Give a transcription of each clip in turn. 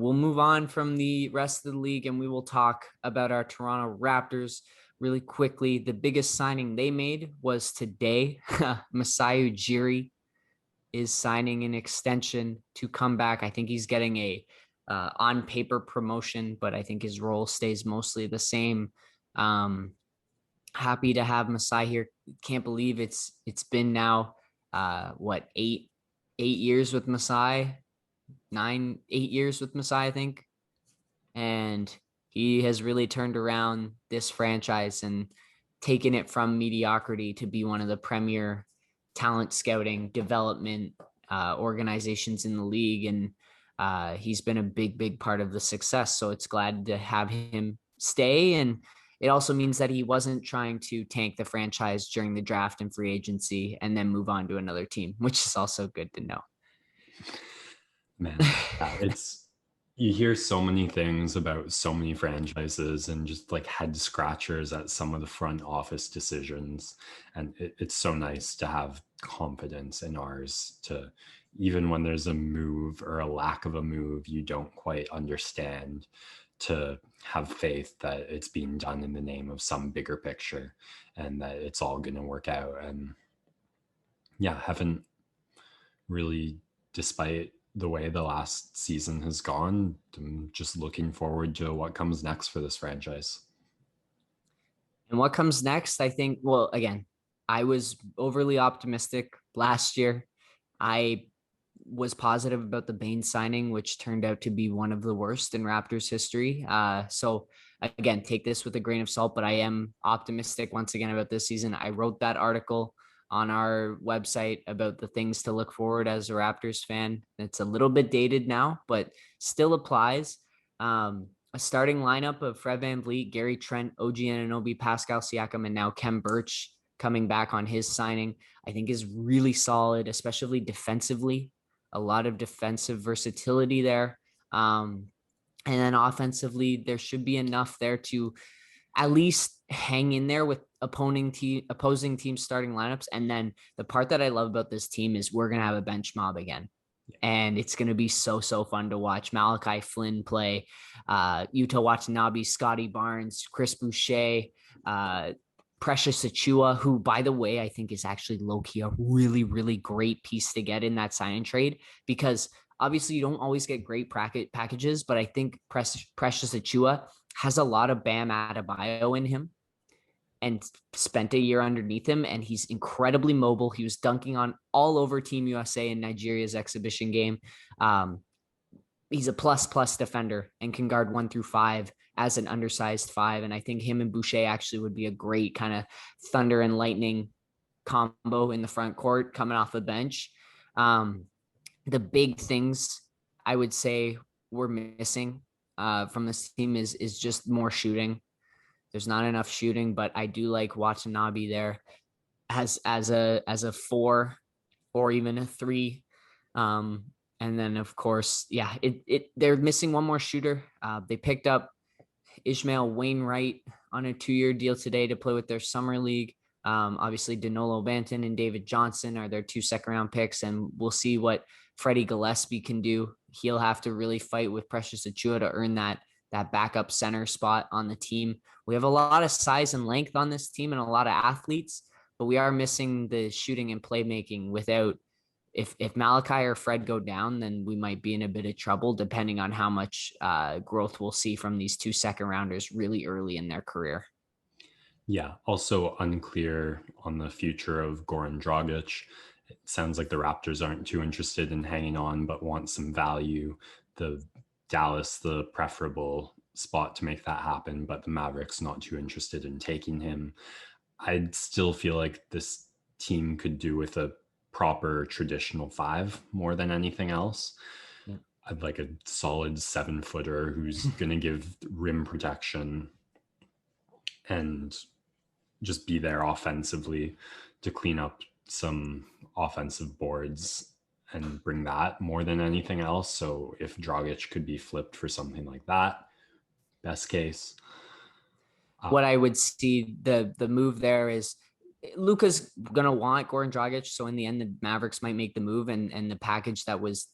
we'll move on from the rest of the league and we will talk about our Toronto Raptors really quickly. The biggest signing they made was today. Masai Ujiri is signing an extension to come back. I think he's getting a on paper promotion, but I think his role stays mostly the same. Happy to have Masai here. Can't believe it's been now what 8 years with Masai, 8 years with Masai, I think. And he has really turned around this franchise and taken it from mediocrity to be one of the premier talent scouting development organizations in the league. And he's been a big part of the success. So it's glad to have him stay. And it also means that he wasn't trying to tank the franchise during the draft and free agency and then move on to another team, which is also good to know. Man, it's you hear so many things about so many franchises and just like head scratchers at some of the front office decisions. And it's so nice to have confidence in ours to, even when there's a move or a lack of a move you don't quite understand, to have faith that it's being done in the name of some bigger picture and that it's all going to work out. And yeah, haven't really, despite the way the last season has gone, I'm just looking forward to what comes next for this franchise. And what comes next, I think, well, again, I was overly optimistic last year. I was positive about the Bain signing, which turned out to be one of the worst in Raptors history. So again, take this with a grain of salt, but I am optimistic once again about this season. I wrote that article on our website about the things to look forward as a Raptors fan. It's a little bit dated now, but still applies. A starting lineup of Fred VanVleet, Gary Trent, OG Anunoby, Pascal Siakam, and now Kem Birch coming back on his signing, I think is really solid, especially defensively. A lot of defensive versatility there. And then offensively, there should be enough there to at least hang in there with opposing team starting lineups. And then the part that I love about this team is we're going to have a bench mob again. And it's going to be so fun to watch Malachi Flynn play, Yuta Watanabe, Scotty Barnes, Chris Boucher, Precious Achua, who, by the way, I think is actually low-key a really great piece to get in that sign and trade, because obviously you don't always get great packages, but I think Precious Achua has a lot of Bam Adebayo in him and spent a year underneath him, and he's incredibly mobile. He was dunking on all over Team USA in Nigeria's exhibition game. He's a plus defender and can guard 1 through 5 as an undersized 5. And I think him and Boucher actually would be a great kind of thunder and lightning combo in the front court coming off the bench. The big things I would say we're missing from this team is just more shooting. There's not enough shooting, but I do like Watanabe there as a 4 or even a 3. And then of course, yeah, they're missing one more shooter. They picked up Ishmael Wainwright on a 2-year deal today to play with their summer league. Obviously Danilo Banton and David Johnson are their 2 second-round picks, and we'll see what Freddie Gillespie can do. He'll have to really fight with Precious Achua to earn that backup center spot on the team. We have a lot of size and length on this team and a lot of athletes, but we are missing the shooting and playmaking. Without, if Malachi or Fred go down, then we might be in a bit of trouble, depending on how much growth we'll see from these 2 second rounders really early in their career. Yeah, also unclear on the future of Goran Dragic. It sounds like the Raptors aren't too interested in hanging on, but want some value. The Dallas, the preferable spot to make that happen, but the Mavericks not too interested in taking him. I'd still feel like this team could do with a proper traditional 5 more than anything else. Yeah. I'd like a solid 7-footer who's going to give rim protection and just be there offensively to clean up some offensive boards and bring that more than anything else. So if Dragic could be flipped for something like that, best case. What I would see the move there is Luka's going to want Goran Dragic. So in the end, the Mavericks might make the move, and the package that was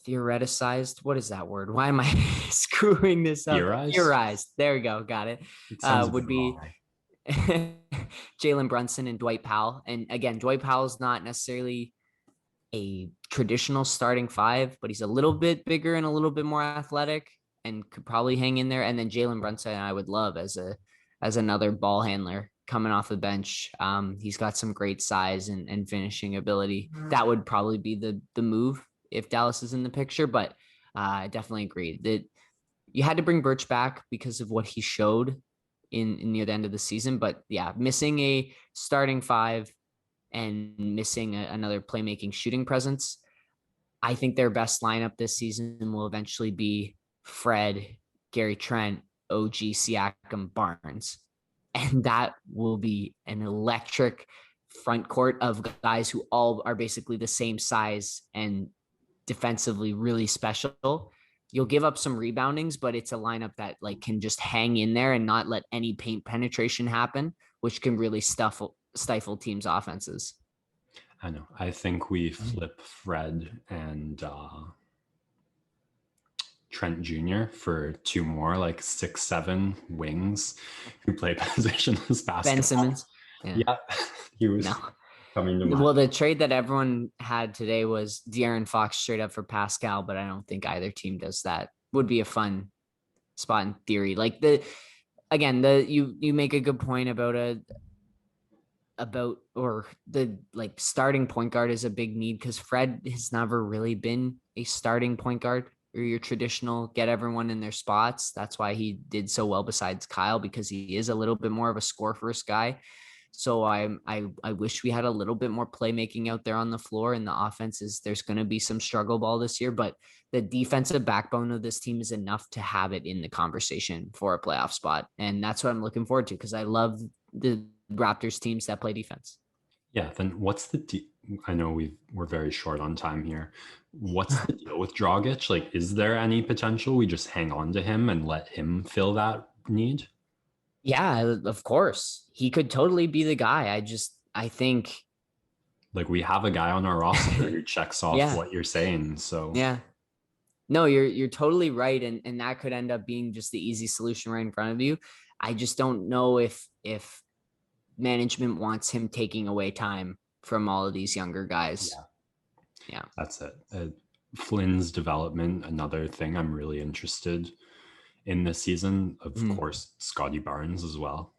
theoreticized. What is that word? Why am I screwing this up? Theorized? Theorized. There we go. Got it. It sounds a bit Would be wrong. Jalen Brunson and Dwight Powell. And again, Dwight Powell's not necessarily a traditional starting five, but he's a little bit bigger and a little bit more athletic and could probably hang in there. And then Jalen Brunson, I would love as another ball handler coming off the bench. He's got some great size and finishing ability. That would probably be the move if Dallas is in the picture. But I definitely agree that you had to bring Birch back because of what he showed in near the end of the season. But yeah, missing a starting five and missing another playmaking shooting presence. I think their best lineup this season will eventually be Fred, Gary Trent, OG, Siakam, Barnes. And that will be an electric front court of guys who all are basically the same size and defensively really special. You'll give up some reboundings, but it's a lineup that like can just hang in there and not let any paint penetration happen, which can really stifle teams' offenses. I know. I think we flip Fred and Trent Jr. for two more, like 6'7" wings who play positionless basketball. Ben Simmons. Yeah, he was coming to mind. Well, the trade that everyone had today was De'Aaron Fox straight up for Pascal, but I don't think either team does that. Would be a fun spot in theory. Like you make a good point about the like starting point guard is a big need because Fred has never really been a starting point guard or your traditional get everyone in their spots. That's why he did so well besides Kyle, because he is a little bit more of a score first guy. So I wish we had a little bit more playmaking out there on the floor, and the offense there's going to be some struggle ball this year, but the defensive backbone of this team is enough to have it in the conversation for a playoff spot. And that's what I'm looking forward to because I love the Raptors teams that play defense. Yeah. Then what's I know we're very short on time here. What's the deal with Dragic? Like, is there any potential we just hang on to him and let him fill that need? Yeah, of course. He could totally be the guy. I think like we have a guy on our roster who checks off what you're saying. So yeah. No, you're totally right. And that could end up being just the easy solution right in front of you. I just don't know if management wants him taking away time from all of these younger guys. Yeah. That's it. Flynn's development, another thing I'm really interested in this season. Of course, Scotty Barnes as well.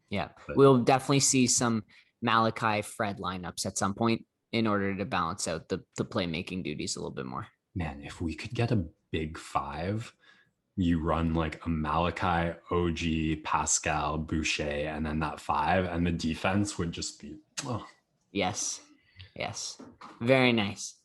Yeah. We'll definitely see some Malachi Fred lineups at some point in order to balance out the playmaking duties a little bit more. Man, if we could get a big five, you run like a Malachi, OG, Pascal, Boucher, and then that five, and the defense would just be Yes. Very nice.